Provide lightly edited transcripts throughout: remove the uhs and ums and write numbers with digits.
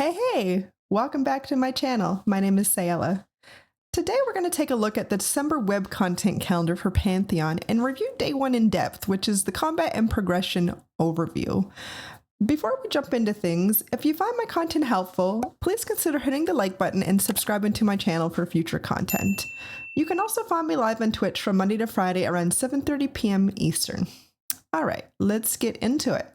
Hey, welcome back to my channel. My name is Sayla. Today we're going to take a look at the December web content calendar for Pantheon and review day one in depth, which is the combat and progression overview. Before we jump into things, if you find my content helpful, please consider hitting the like button and subscribing to my channel for future content. You can also find me live on Twitch from Monday to Friday around 7:30 p.m. Eastern. All right, let's get into it.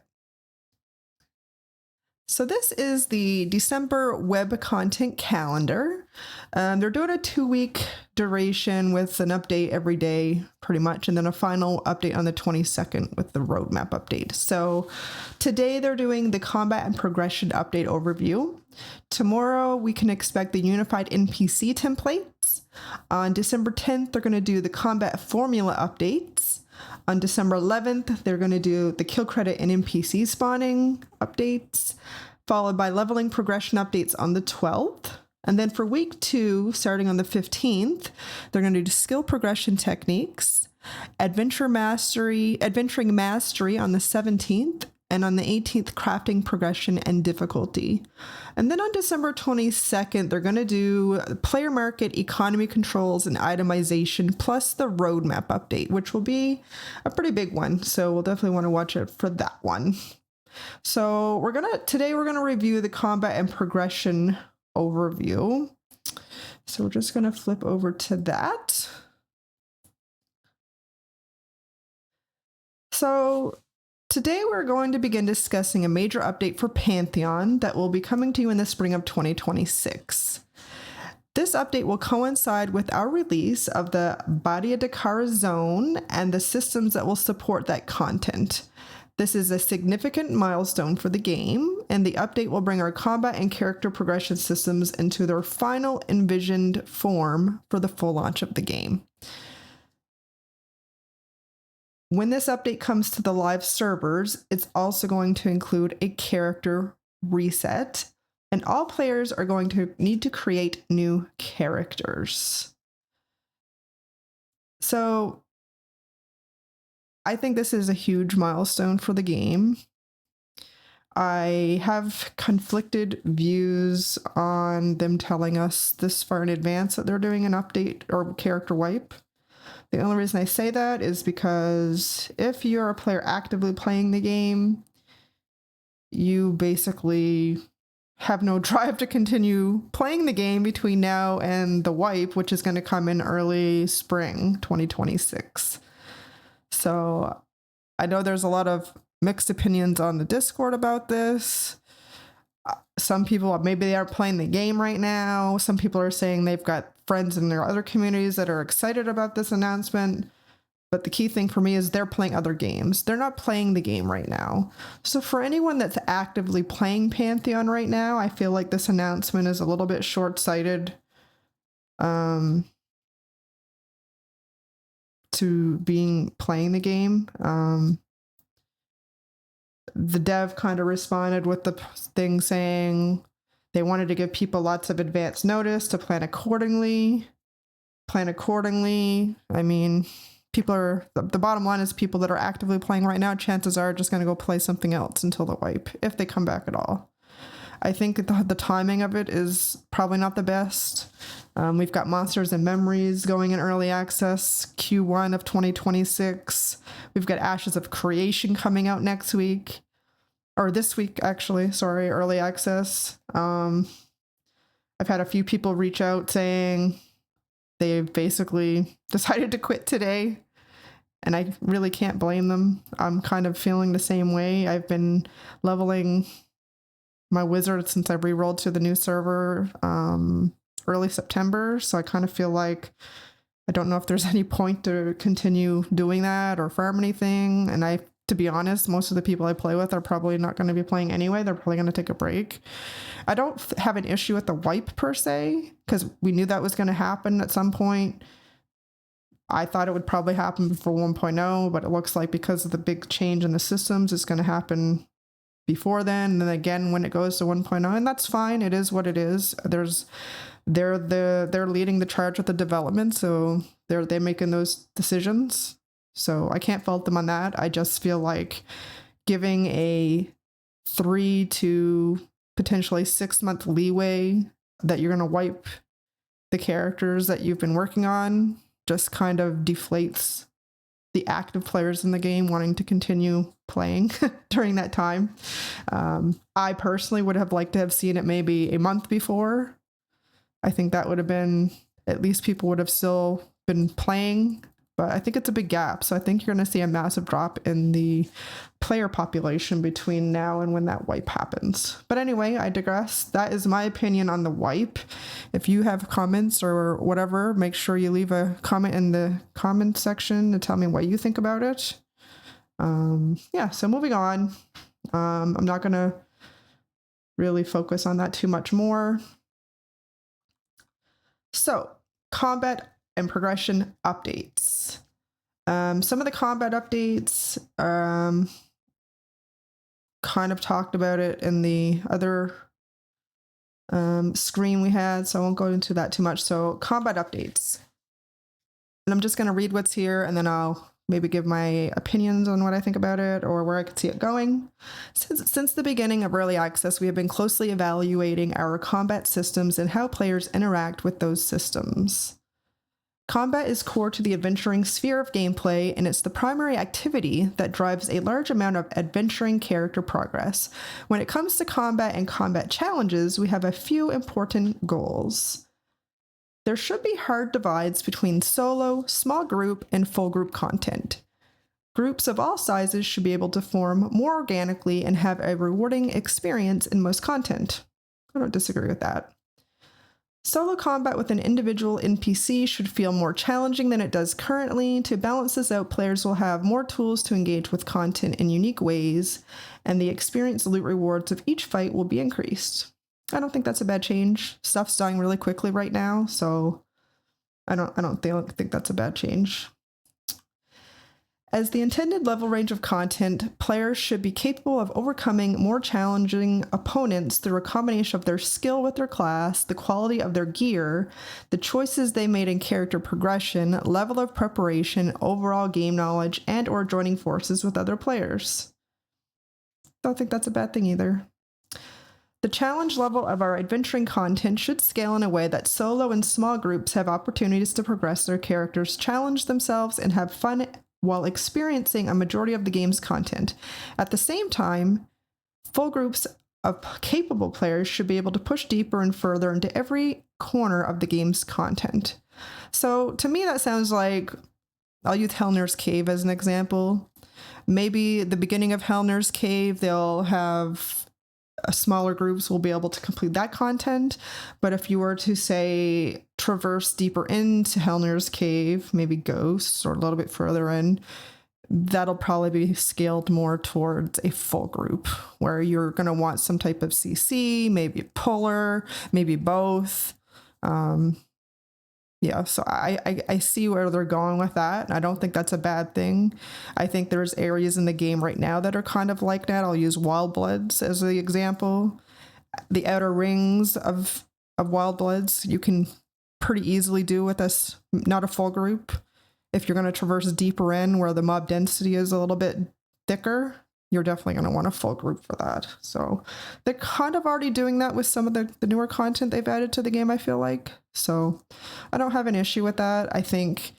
So this is the December web content calendar. They're doing a 2-week duration with an update every day, pretty much, and then a final update on the 22nd with the roadmap update. So today they're doing the combat and progression update overview. Tomorrow we can expect the unified NPC templates. On December 10th, they're going to do the combat formula updates. On December 11th, they're going to do the kill credit and NPC spawning updates, followed by leveling progression updates on the 12th. And then for week 2, starting on the 15th, they're going to do skill progression techniques, adventuring mastery on the 17th, and on the 18th, crafting progression and difficulty. And then on December 22nd, they're going to do player market, economy controls, and itemization, plus the roadmap update, which will be a pretty big one. So we'll definitely want to watch it for that one. So today we're gonna review the combat and progression overview. So we're just gonna flip over to that. So today we're going to begin discussing a major update for Pantheon that will be coming to you in the spring of 2026. This update will coincide with our release of the Badia Dakar zone and the systems that will support that content. This is a significant milestone for the game, and the update will bring our combat and character progression systems into their final envisioned form for the full launch of the game. When this update comes to the live servers, it's also going to include a character reset, and all players are going to need to create new characters. So I think this is a huge milestone for the game. I have conflicted views on them telling us this far in advance that they're doing an update or character wipe. The only reason I say that is because if you're a player actively playing the game, you basically have no drive to continue playing the game between now and the wipe, which is going to come in early spring 2026. So I know there's a lot of mixed opinions on the Discord about this. Some people, maybe they aren't playing the game right now. Some people are saying they've got friends in their other communities that are excited about this announcement. But the key thing for me is they're playing other games. They're not playing the game right now. So for anyone that's actively playing Pantheon right now, I feel like this announcement is a little bit short-sighted. To playing the game. The dev kind of responded with the thing saying they wanted to give people lots of advance notice to plan accordingly. I mean, the bottom line is people that are actively playing right now, chances are just going to go play something else until the wipe, if they come back at all. I think the timing of it is probably not the best. We've got Monsters and Memories going in early access, Q1 of 2026. We've got Ashes of Creation coming out next week. Or this week, actually. Sorry, early access. I've had a few people reach out saying they've basically decided to quit today. And I really can't blame them. I'm kind of feeling the same way. I've been leveling my wizard since I re-rolled to the new server early September, so I kind of feel like I don't know if there's any point to continue doing that or farm anything. And to be honest, most of the people I play with are probably not going to be playing anyway. They're probably going to take a break. I don't have an issue with the wipe per se, because we knew that was going to happen at some point. I thought it would probably happen before 1.0, but it looks like because of the big change in the systems, it's going to happen before then, and then again when it goes to 1.0, and that's fine. It is what it is. They're leading the charge with the development, so they're making those decisions. So I can't fault them on that. I just feel like giving a 3 to potentially 6-month leeway that you're going to wipe the characters that you've been working on just kind of deflates the active players in the game wanting to continue playing during that time. I personally would have liked to have seen it maybe a month before. I think that would have been, at least people would have still been playing, but I think it's a big gap. So I think you're going to see a massive drop in the player population between now and when that wipe happens. But anyway, I digress. That is my opinion on the wipe. If you have comments or whatever, make sure you leave a comment in the comment section to tell me what you think about it. Yeah, so moving on. I'm not going to really focus on that too much more. So, combat and progression updates. Some of the combat updates, kind of talked about it in the other screen we had, so I won't go into that too much. So, combat updates. And I'm just going to read what's here, and then I'll maybe give my opinions on what I think about it or where I could see it going. Since the beginning of early access, we have been closely evaluating our combat systems and how players interact with those systems. Combat is core to the adventuring sphere of gameplay, and it's the primary activity that drives a large amount of adventuring character progress. When it comes to combat and combat challenges, we have a few important goals. There should be hard divides between solo, small group, and full group content. Groups of all sizes should be able to form more organically and have a rewarding experience in most content. I don't disagree with that. Solo combat with an individual NPC should feel more challenging than it does currently. To balance this out, players will have more tools to engage with content in unique ways, and the experience loot rewards of each fight will be increased. I don't think that's a bad change. Stuff's dying really quickly right now, so I don't think that's a bad change. As the intended level range of content, players should be capable of overcoming more challenging opponents through a combination of their skill with their class, the quality of their gear, the choices they made in character progression, level of preparation, overall game knowledge, and or joining forces with other players. Don't think that's a bad thing either. The challenge level of our adventuring content should scale in a way that solo and small groups have opportunities to progress their characters, challenge themselves, and have fun while experiencing a majority of the game's content. At the same time, full groups of capable players should be able to push deeper and further into every corner of the game's content. So to me, that sounds like, I'll use Helnir's Cave as an example. Maybe the beginning of Helnir's Cave, they'll have smaller groups will be able to complete that content. But if you were to, say, traverse deeper into Helnir's Cave, maybe Ghosts or a little bit further in, that'll probably be scaled more towards a full group where you're going to want some type of CC, maybe a puller, maybe both. Yeah, so I see where they're going with that. I don't think that's a bad thing. I think there's areas in the game right now that are kind of like that. I'll use Wild Bloods as the example. The outer rings of Wild Bloods, you can pretty easily do with us, not a full group. If you're going to traverse deeper in where the mob density is a little bit thicker, you're definitely going to want a full group for that. So they're kind of already doing that with some of the newer content they've added to the game, I feel like. So I don't have an issue with that. I think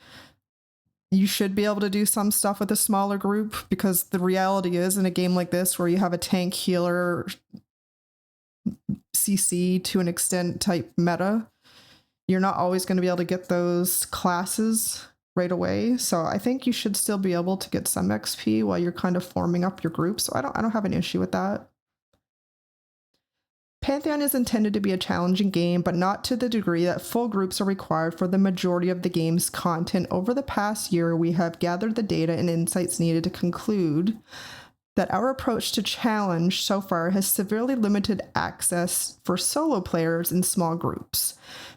you should be able to do some stuff with a smaller group, because the reality is in a game like this where you have a tank, healer, CC to an extent type meta, you're not always going to be able to get those classes right away. So I think you should still be able to get some XP while you're kind of forming up your group. So I don't have an issue with that. Pantheon is intended to be a challenging game, but not to the degree that full groups are required for the majority of the game's content. Over the past year, we have gathered the data and insights needed to conclude that our approach to challenge so far has severely limited access for solo players in small groups.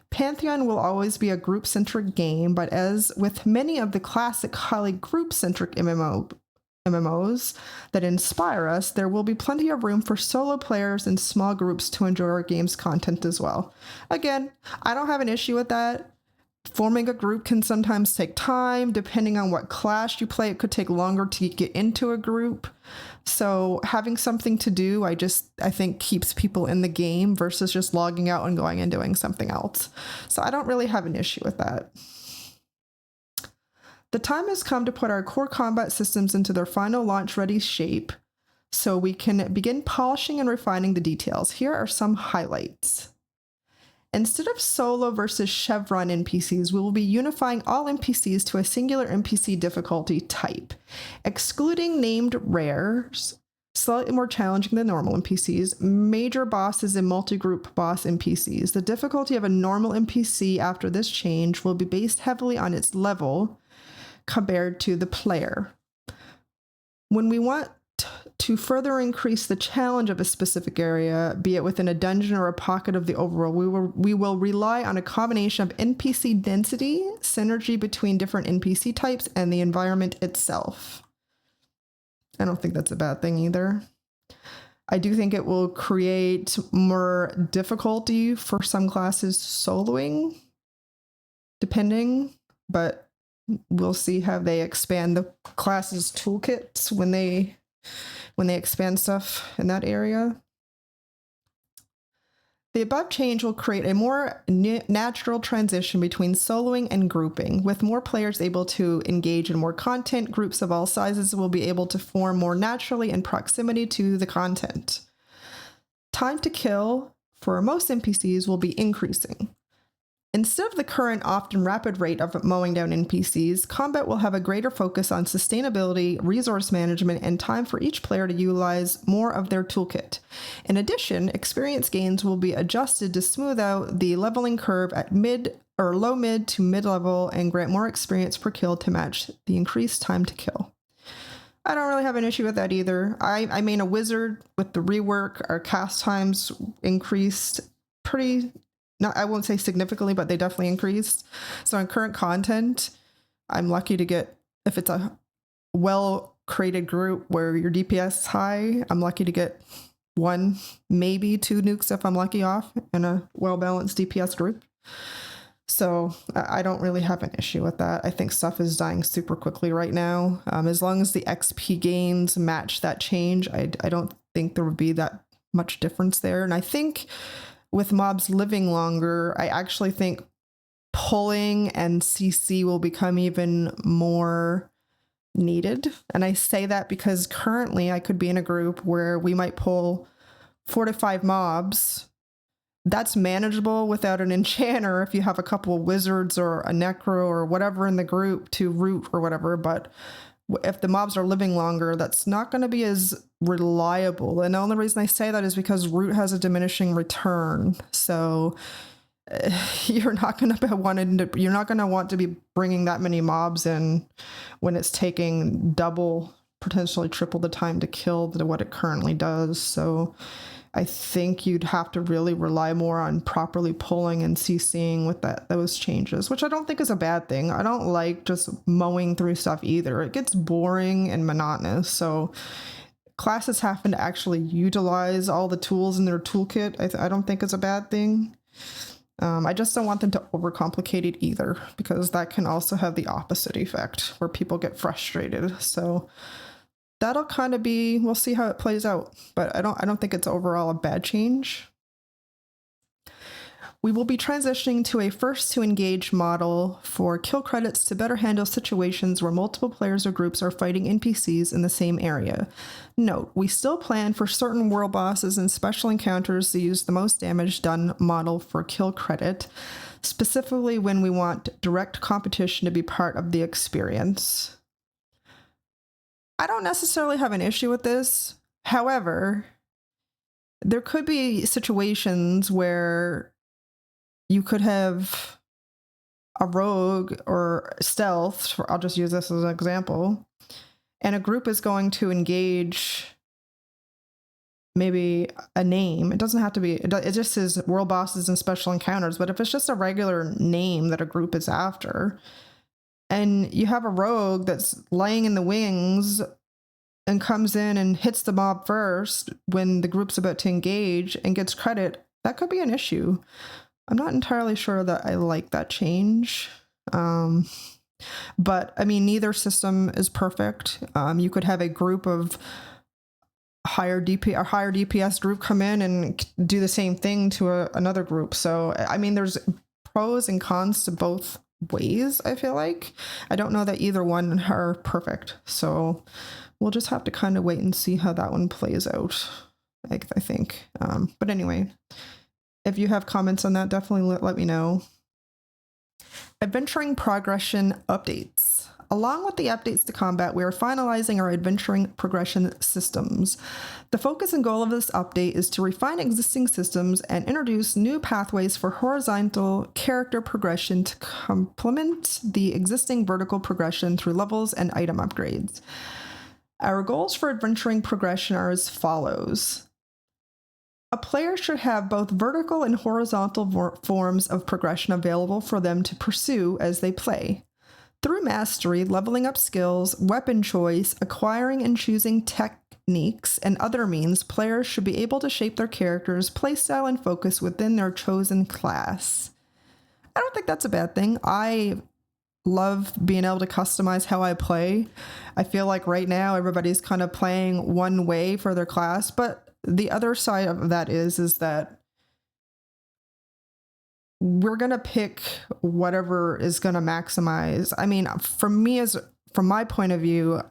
Pantheon will always be a group-centric game, but as with many of the classic highly group-centric MMOs that inspire us, there will be plenty of room for solo players and small groups to enjoy our game's content as well. Again, I don't have an issue with that. Forming a group can sometimes take time. Depending on what class you play, it could take longer to get into a group. So having something to do, I think keeps people in the game versus just logging out and going and doing something else. So I don't really have an issue with that. The time has come to put our core combat systems into their final launch-ready shape so we can begin polishing and refining the details. Here are some highlights. Instead of solo versus chevron NPCs, we will be unifying all NPCs to a singular NPC difficulty type, excluding named rares, slightly more challenging than normal NPCs, major bosses, and multi-group boss NPCs. The difficulty of a normal NPC after this change will be based heavily on its level compared to the player. When we want to further increase the challenge of a specific area, be it within a dungeon or a pocket of the overworld, we will rely on a combination of NPC density, synergy between different NPC types, and the environment itself. I don't think that's a bad thing either. I do think it will create more difficulty for some classes soloing, depending, but we'll see how they expand the classes' toolkits when they expand stuff in that area. The above change will create a more natural transition between soloing and grouping. With more players able to engage in more content, groups of all sizes will be able to form more naturally in proximity to the content. Time to kill for most NPCs will be increasing. Instead of the current often rapid rate of mowing down NPCs, combat will have a greater focus on sustainability, resource management, and time for each player to utilize more of their toolkit. In addition, experience gains will be adjusted to smooth out the leveling curve at low mid to mid level and grant more experience per kill to match the increased time to kill. I don't really have an issue with that either. I mean, a wizard with the rework, our cast times increased I won't say significantly, but they definitely increased. So in current content, I'm lucky to get, if it's a well-created group where your DPS is high, I'm lucky to get 1, maybe 2 nukes if I'm lucky off in a well-balanced DPS group. So I don't really have an issue with that. I think stuff is dying super quickly right now. As long as the XP gains match that change, I don't think there would be that much difference there. And I think with mobs living longer, I actually think pulling and CC will become even more needed. And I say that because currently I could be in a group where we might pull 4 to 5 mobs. That's manageable without an enchanter if you have a couple of wizards or a necro or whatever in the group to root or whatever. But if the mobs are living longer, that's not going to be as reliable. And the only reason I say that is because root has a diminishing return. So you're not going to want to be bringing that many mobs in when it's taking double, potentially triple the time to kill than what it currently does. So I think you'd have to really rely more on properly pulling and CCing with those changes, which I don't think is a bad thing. I don't like just mowing through stuff either. It gets boring and monotonous. So classes having to actually utilize all the tools in their toolkit, I don't think is a bad thing. I just don't want them to overcomplicate it either, because that can also have the opposite effect where people get frustrated. So that'll kind of be, we'll see how it plays out, but I don't think it's overall a bad change. We will be transitioning to a first to engage model for kill credits to better handle situations where multiple players or groups are fighting NPCs in the same area. Note, we still plan for certain world bosses and special encounters to use the most damage done model for kill credit, specifically when we want direct competition to be part of the experience. I don't necessarily have an issue with this. However, there could be situations where you could have a rogue or stealth, I'll just use this as an example, and a group is going to engage maybe a name. It doesn't have to be, it just says world bosses and special encounters, but if it's just a regular name that a group is after, and you have a rogue that's laying in the wings and comes in and hits the mob first when the group's about to engage and gets credit, that could be an issue. I'm not entirely sure that I like that change. But I mean, neither system is perfect. You could have a group of higher DPS group come in and do the same thing to another group. So, I mean, there's pros and cons to both ways, I feel like. I don't know that either one are perfect. So we'll just have to kind of wait and see how that one plays out, I think. But anyway, if you have comments on that, definitely let me know. Adventuring progression updates. Along with the updates to combat, we are finalizing our adventuring progression systems. The focus and goal of this update is to refine existing systems and introduce new pathways for horizontal character progression to complement the existing vertical progression through levels and item upgrades. Our goals for adventuring progression are as follows. A player should have both vertical and horizontal forms of progression available for them to pursue as they play. Through mastery, leveling up skills, weapon choice, acquiring and choosing techniques, and other means, players should be able to shape their character's playstyle and focus within their chosen class. I don't think that's a bad thing. I love being able to customize how I play. I feel like right now everybody's kind of playing one way for their class, but the other side of that is that we're going to pick whatever is going to maximize. I mean, from my point of view,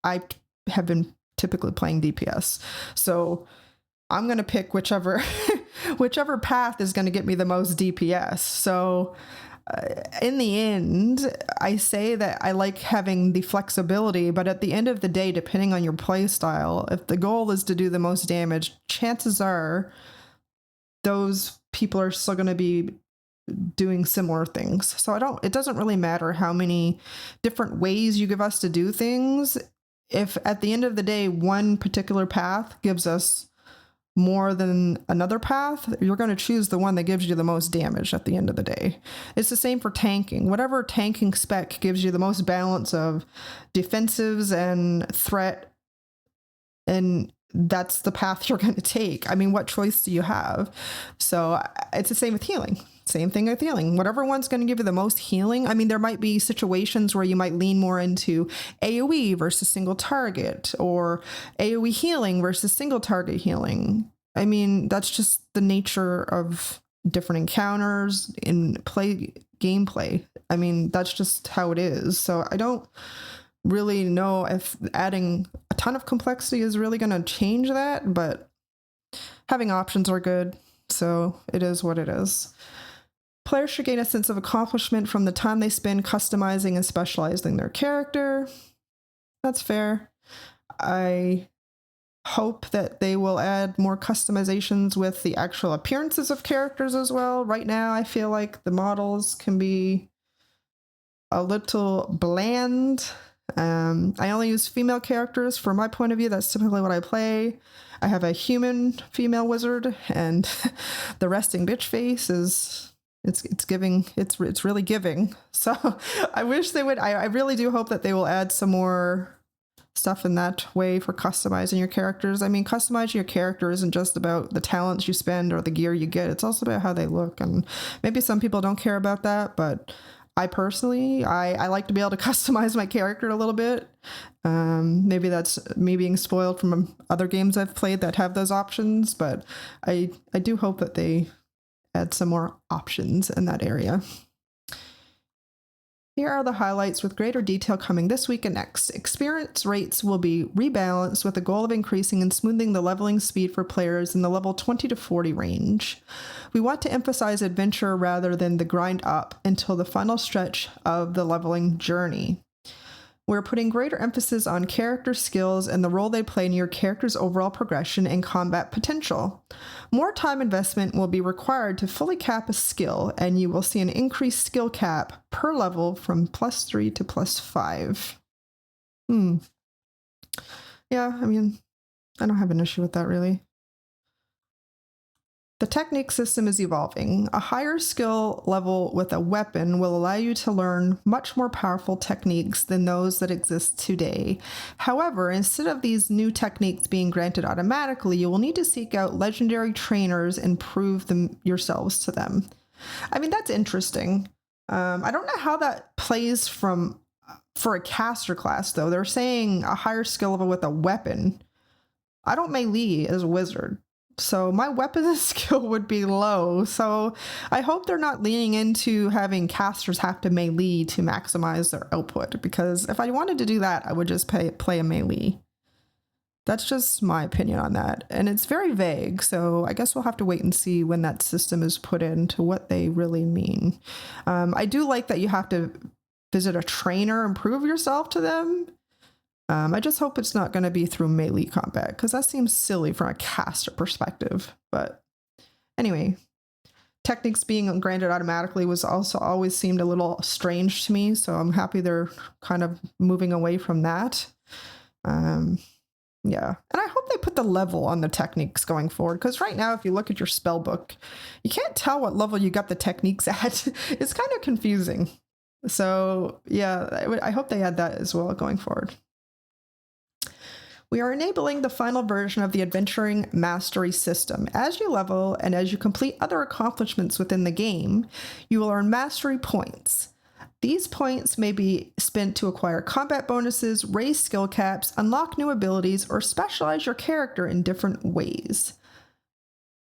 I have been typically playing DPS. So I'm going to pick whichever path is going to get me the most DPS. So in the end, I say that I like having the flexibility, but at the end of the day, depending on your play style, if the goal is to do the most damage, chances are those people are still going to be doing similar things. So it doesn't really matter how many different ways you give us to do things. If at the end of the day, one particular path gives us more than another path, you're going to choose the one that gives you the most damage at the end of the day. It's the same for tanking. Whatever tanking spec gives you the most balance of defensives and threat, and that's the path you're going to take. I mean, what choice do you have? So it's the same with healing. Same thing with healing. Whatever one's going to give you the most healing. I mean, there might be situations where you might lean more into AoE versus single target, or AoE healing versus single target healing. I mean, that's just the nature of different encounters in gameplay. I mean, that's just how it is. So I don't really know if adding a ton of complexity is really going to change that, but having options are good. So it is what it is. Players should gain a sense of accomplishment from the time they spend customizing and specializing their character. That's fair. I hope that they will add more customizations with the actual appearances of characters as well. Right now, I feel like the models can be a little bland. I only use female characters from my point of view. That's typically what I play. I have a human female wizard, and the resting bitch face is... It's giving, it's really giving. So I wish they would, I really do hope that they will add some more stuff in that way for customizing your characters. I mean, customizing your character isn't just about the talents you spend or the gear you get. It's also about how they look. And maybe some people don't care about that, but I personally, I like to be able to customize my character a little bit. Maybe that's me being spoiled from other games I've played that have those options, but I do hope that they add some more options in that area. Here are the highlights with greater detail coming this week and next. Experience rates will be rebalanced with the goal of increasing and smoothing the leveling speed for players in the level 20 to 40 range. We want to emphasize adventure rather than the grind up until the final stretch of the leveling journey. We're putting greater emphasis on character skills and the role they play in your character's overall progression and combat potential. More time investment will be required to fully cap a skill, and you will see an increased skill cap per level from +3 to +5. Yeah, I mean, I don't have an issue with that really. The technique system is evolving. A higher skill level with a weapon will allow you to learn much more powerful techniques than those that exist today. However, instead of these new techniques being granted automatically, you will need to seek out legendary trainers and prove them yourselves to them. I mean, that's interesting. I don't know how that plays for a caster class, though. They're saying a higher skill level with a weapon. I don't melee as a wizard, so my weapon skill would be low. So I hope they're not leaning into having casters have to melee to maximize their output, because if I wanted to do that, I would just play a melee. That's just my opinion on that. And it's very vague, so I guess we'll have to wait and see when that system is put into what they really mean. I do like that you have to visit a trainer and prove yourself to them. I just hope it's not going to be through melee combat, because that seems silly from a caster perspective. But anyway, techniques being granted automatically was also always seemed a little strange to me, so I'm happy they're kind of moving away from that. Yeah, and I hope they put the level on the techniques going forward, because right now, if you look at your spell book, you can't tell what level you got the techniques at. It's kind of confusing. So yeah, I hope they add that as well going forward. We are enabling the final version of the Adventuring Mastery system. As you level and as you complete other accomplishments within the game, you will earn mastery points. These points may be spent to acquire combat bonuses, raise skill caps, unlock new abilities, or specialize your character in different ways.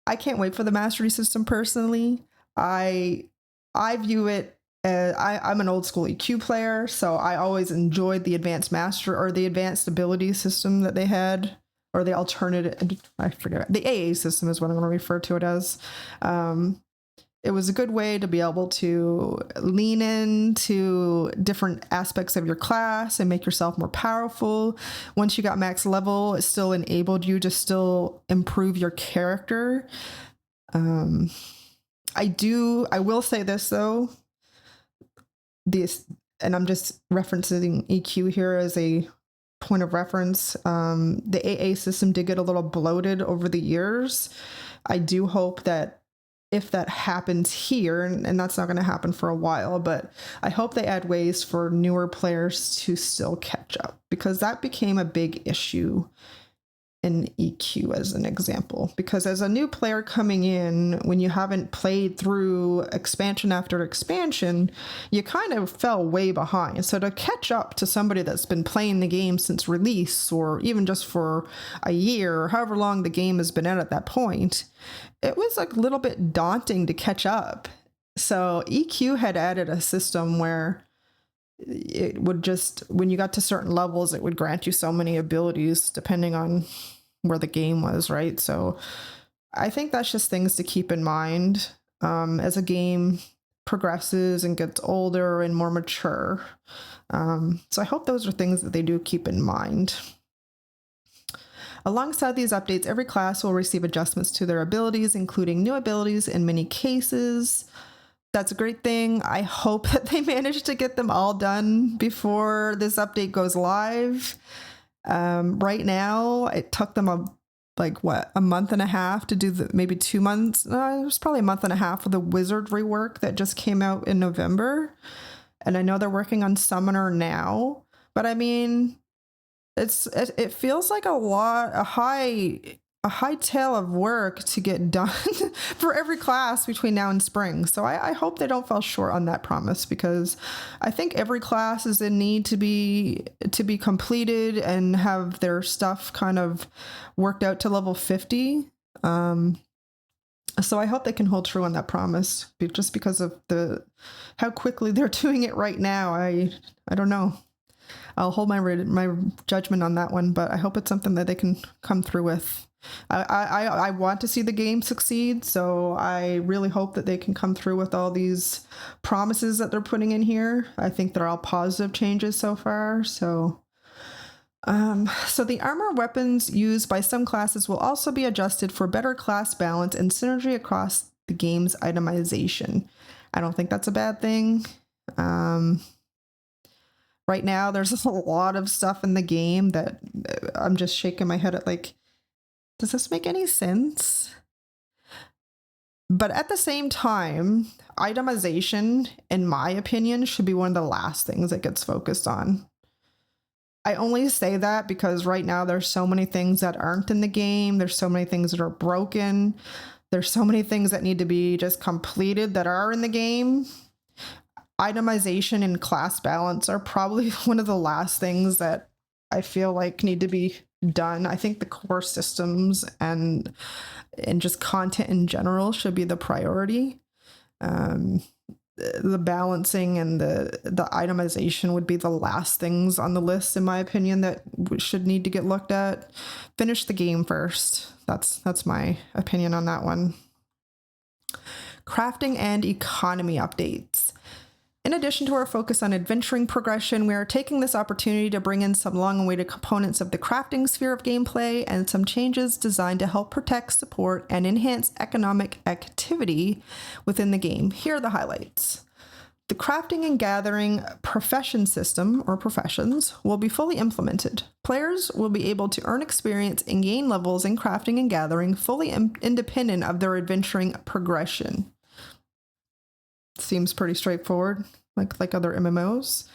I can't wait for the mastery system personally. I view it as, I'm an old school EQ player, so I always enjoyed the advanced master or the advanced ability system that they had, or the alternative, I forget, the AA system is what I'm going to refer to it as. It was a good way to be able to lean into different aspects of your class and make yourself more powerful. Once you got max level, it still enabled you to still improve your character. I will say this though, and I'm just referencing EQ here as a point of reference. The AA system did get a little bloated over the years. I do hope that if that happens here, and that's not going to happen for a while, but I hope they add ways for newer players to still catch up, because that became a big issue in EQ as an example. Because as a new player coming in, when you haven't played through expansion after expansion, you kind of fell way behind. So to catch up to somebody that's been playing the game since release, or even just for a year, or however long the game has been out at that point, it was a little bit daunting to catch up. So EQ had added a system where it would just, when you got to certain levels, it would grant you so many abilities depending on where the game was, right? So I think that's just things to keep in mind as a game progresses and gets older and more mature. So I hope those are things that they do keep in mind. Alongside these updates, every class will receive adjustments to their abilities, including new abilities in many cases. That's a great thing. I hope that they manage to get them all done before this update goes live. Right now, it took them a month and a half to do maybe 2 months. It was probably a month and a half of the wizard rework that just came out in November. And I know they're working on Summoner now, but I mean, it feels like a high tail of work to get done for every class between now and spring. So I hope they don't fall short on that promise, because I think every class is in need to be completed and have their stuff kind of worked out to level 50. So I hope they can hold true on that promise, just because of how quickly they're doing it right now. I don't know. I'll hold my judgment on that one, but I hope it's something that they can come through with. I want to see the game succeed, so I really hope that they can come through with all these promises that they're putting in here. I think they're all positive changes so far. So the armor weapons used by some classes will also be adjusted for better class balance and synergy across the game's itemization. I don't think that's a bad thing. Right now, there's a lot of stuff in the game that I'm just shaking my head at, like, does this make any sense? But at the same time, itemization, in my opinion, should be one of the last things that gets focused on. I only say that because right now there's so many things that aren't in the game. There's so many things that are broken. There's so many things that need to be just completed that are in the game. Itemization and class balance are probably one of the last things that I feel like need to be done. I think the core systems and just content in general should be the priority. The balancing and the itemization would be the last things on the list, in my opinion, that should need to get looked at. Finish the game first. That's my opinion on that one. Crafting and economy updates. In addition to our focus on adventuring progression, we are taking this opportunity to bring in some long-awaited components of the crafting sphere of gameplay and some changes designed to help protect, support, and enhance economic activity within the game. Here are the highlights. The crafting and gathering profession system, or professions, will be fully implemented. Players will be able to earn experience and gain levels in crafting and gathering fully independent of their adventuring progression. Seems pretty straightforward, like other MMOs.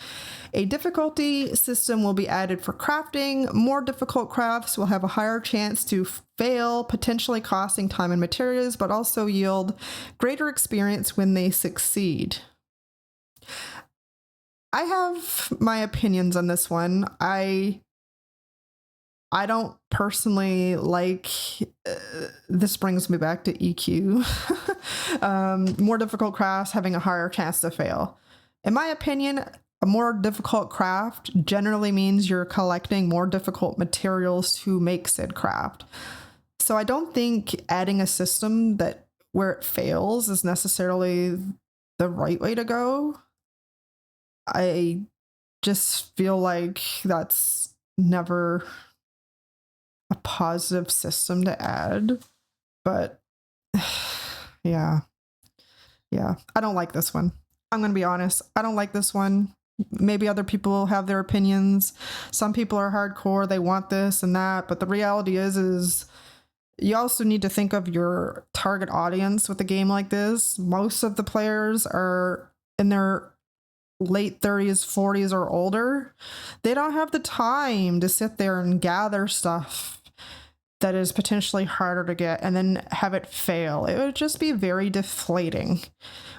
A difficulty system will be added for crafting. More difficult crafts will have a higher chance to fail, potentially costing time and materials, but also yield greater experience when they succeed. I have my opinions on this one. I don't personally like, this brings me back to EQ. More difficult crafts having a higher chance to fail. In my opinion, a more difficult craft generally means you're collecting more difficult materials to make said craft. So I don't think adding a system that where it fails is necessarily the right way to go. I just feel like that's never a positive system to add, but yeah, I don't like this one. I'm gonna be honest, I don't like this one. Maybe other people have their opinions. Some people are hardcore, they want this and that, but the reality is you also need to think of your target audience with a game like this. Most of the players are in their late 30s, 40s, or older. They don't have the time to sit there and gather stuff that is potentially harder to get and then have it fail. It would just be very deflating.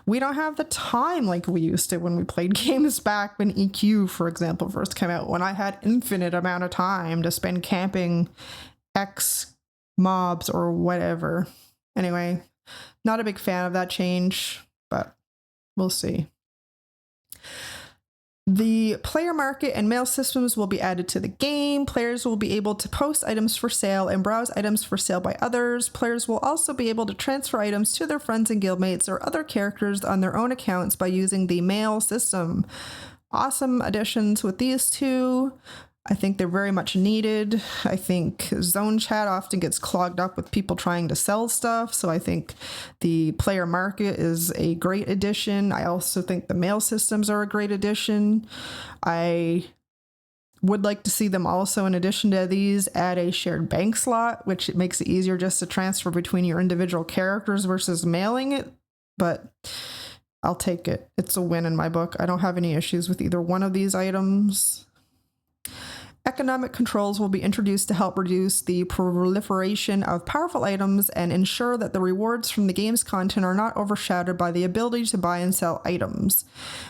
We don't have the time like we used to when we played games back when EQ, for example, first came out, when I had infinite amount of time to spend camping X mobs or whatever. Anyway, not a big fan of that change, but we'll see. The player market and mail systems will be added to the game. Players will be able to post items for sale and browse items for sale by others. Players will also be able to transfer items to their friends and guildmates or other characters on their own accounts by using the mail system. Awesome additions with these two. I think they're very much needed. I think zone chat often gets clogged up with people trying to sell stuff, so I think the player market is a great addition. I also think the mail systems are a great addition. I would like to see them also, in addition to these, add a shared bank slot, which makes it easier just to transfer between your individual characters versus mailing it, but I'll take it. It's a win in my book. I don't have any issues with either one of these items. Economic controls will be introduced to help reduce the proliferation of powerful items and ensure that the rewards from the game's content are not overshadowed by the ability to buy and sell items.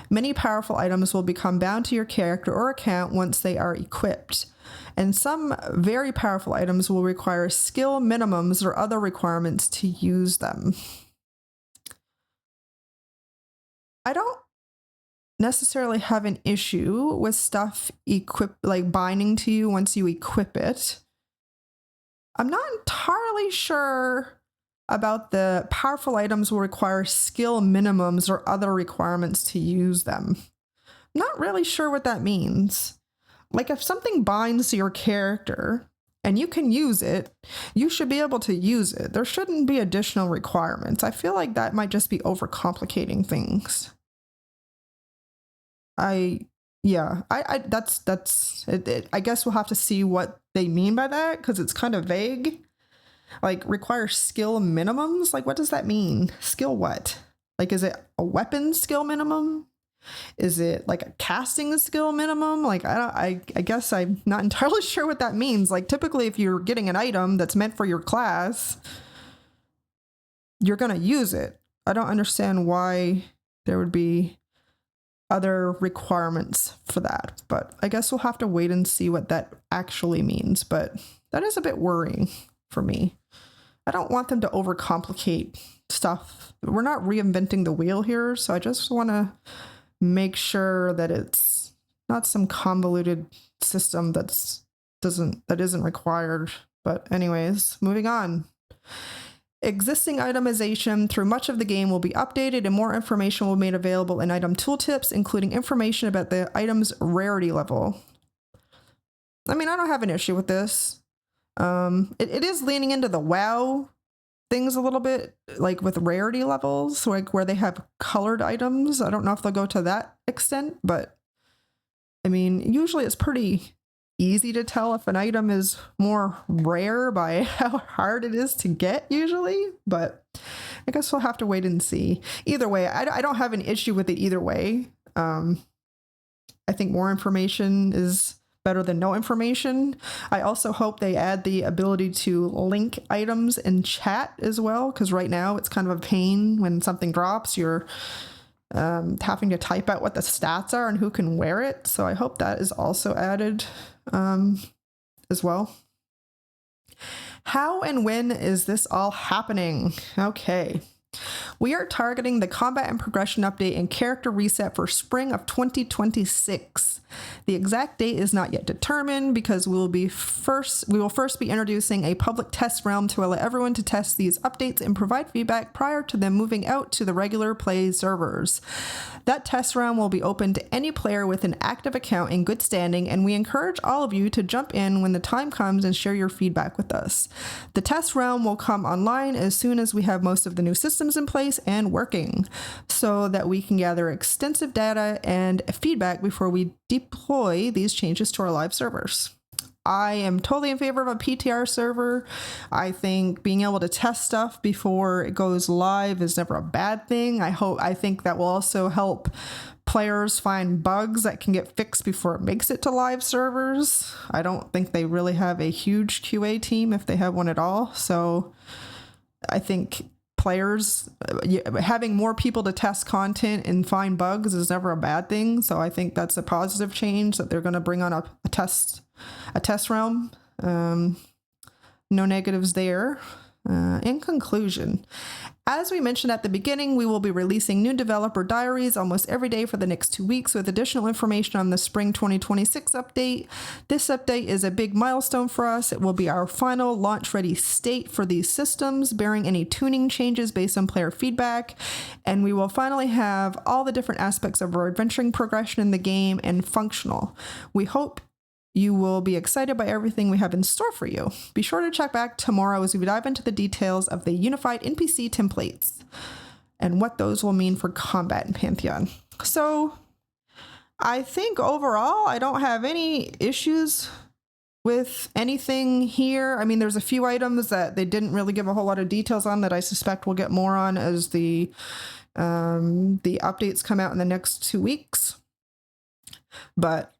Many powerful items will become bound to your character or account once they are equipped, and some very powerful items will require skill minimums or other requirements to use them. I don't necessarily have an issue with stuff binding to you once you equip it. I'm not entirely sure about the powerful items will require skill minimums or other requirements to use them. I'm not really sure what that means. Like, if something binds to your character and you can use it, you should be able to use it. There shouldn't be additional requirements. I feel like that might just be overcomplicating things. I guess we'll have to see what they mean by that, because it's kind of vague. Like, require skill minimums? Like, what does that mean? Skill what? Like, is it a weapon skill minimum? Is it like a casting skill minimum? Like, I guess I'm not entirely sure what that means. Like, typically if you're getting an item that's meant for your class, you're going to use it. I don't understand why there would be other requirements for that, but I guess we'll have to wait and see what that actually means. But that is a bit worrying for me. I don't want them to overcomplicate stuff. We're not reinventing the wheel here, so I just want to make sure that it's not some convoluted system that isn't required. But anyways, moving on. Existing itemization through much of the game will be updated, and more information will be made available in item tooltips, including information about the item's rarity level. I mean, I don't have an issue with this. It is leaning into the WoW things a little bit, like with rarity levels, like where they have colored items. I don't know if they'll go to that extent, but I mean, usually it's pretty easy to tell if an item is more rare by how hard it is to get usually, but I guess we'll have to wait and see. Either way, I don't have an issue with it either way. I think more information is better than no information. I also hope they add the ability to link items in chat as well, because right now it's kind of a pain when something drops. You're having to type out what the stats are and who can wear it. So I hope that is also added as well. How and when is this all happening? Okay. We are targeting the combat and progression update and character reset for spring of 2026. The exact date is not yet determined because we will first be introducing a public test realm to allow everyone to test these updates and provide feedback prior to them moving out to the regular play servers. That test realm will be open to any player with an active account in good standing, and we encourage all of you to jump in when the time comes and share your feedback with us. The test realm will come online as soon as we have most of the new systems in place and working, so that we can gather extensive data and feedback before we deploy these changes to our live servers. I am totally in favor of a PTR server. I think being able to test stuff before it goes live is never a bad thing. I think that will also help players find bugs that can get fixed before it makes it to live servers. I don't think they really have a huge QA team, if they have one at all. So I think players having more people to test content and find bugs is never a bad thing. So I think that's a positive change that they're going to bring on a test realm. No negatives there. In conclusion, as we mentioned at the beginning, we will be releasing new developer diaries almost every day for the next 2 weeks with additional information on the spring 2026 update. This update is a big milestone for us. It will be our final launch-ready state for these systems, bearing any tuning changes based on player feedback, and we will finally have all the different aspects of our adventuring progression in the game and functional. We hope you will be excited by everything we have in store for you. Be sure to check back tomorrow as we dive into the details of the unified NPC templates and what those will mean for combat in Pantheon. So I think overall, I don't have any issues with anything here. I mean, there's a few items that they didn't really give a whole lot of details on that I suspect we'll get more on as the updates come out in the next 2 weeks. But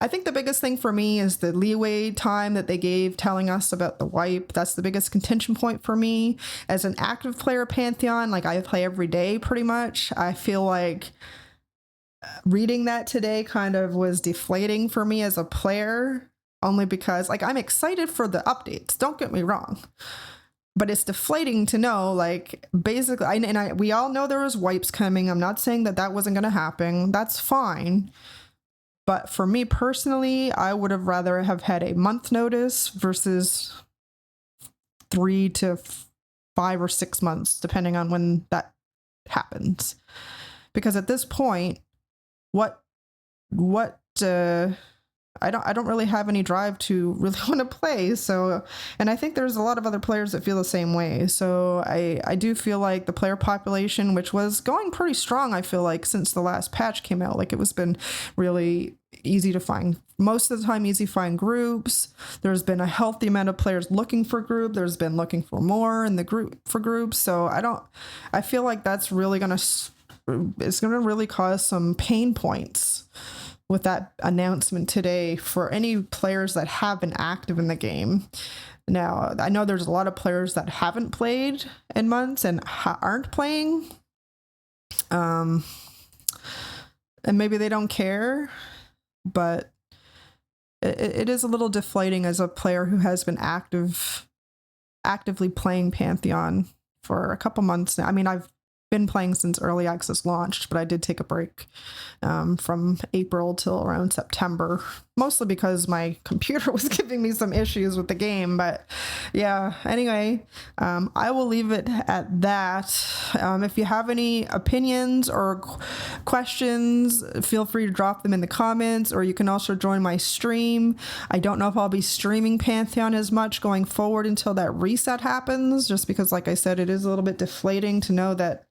I think the biggest thing for me is the leeway time that they gave telling us about the wipe. That's the biggest contention point for me. As an active player of Pantheon, like I play every day pretty much, I feel like reading that today kind of was deflating for me as a player, only because like I'm excited for the updates, don't get me wrong. But it's deflating to know, like, basically, we all know there was wipes coming. I'm not saying that wasn't going to happen. That's fine. But for me personally, I would have rather have had a month notice versus 3 to 5 or 6 months, depending on when that happens. Because at this point, I don't really have any drive to really want to play. So, and I think there's a lot of other players that feel the same way. So I do feel like the player population, which was going pretty strong, I feel like since the last patch came out, like it was been really easy to find, most of the time easy to find groups. There's been a healthy amount of players looking for group. There's been looking for more in the group for groups. So I feel like that's really it's going to really cause some pain points with that announcement today for any players that have been active in the game. Now, I know there's a lot of players that haven't played in months and aren't playing. And maybe they don't care, but it is a little deflating as a player who has been actively playing Pantheon for a couple months now. I mean, I've been playing since early access launched, but I did take a break from April till around September, mostly because my computer was giving me some issues with the game. But yeah, anyway, I will leave it at that. If you have any opinions or questions, feel free to drop them in the comments, or you can also join my stream. I don't know if I'll be streaming Pantheon as much going forward until that reset happens, just because, like I said, it is a little bit deflating to know that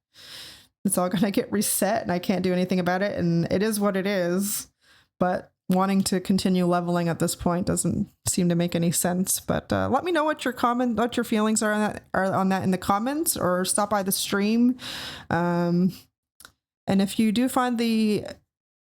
it's all going to get reset and I can't do anything about it, and it is what it is. But wanting to continue leveling at this point doesn't seem to make any sense. But let me know what your feelings are on that in the comments, or stop by the stream. And if you do find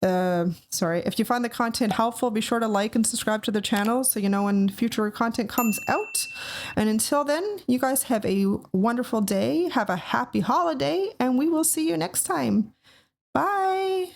if you find the content helpful, be sure to like and subscribe to the channel so you know when future content comes out. And until then, you guys have a wonderful day, have a happy holiday, and we will see you next time. Bye.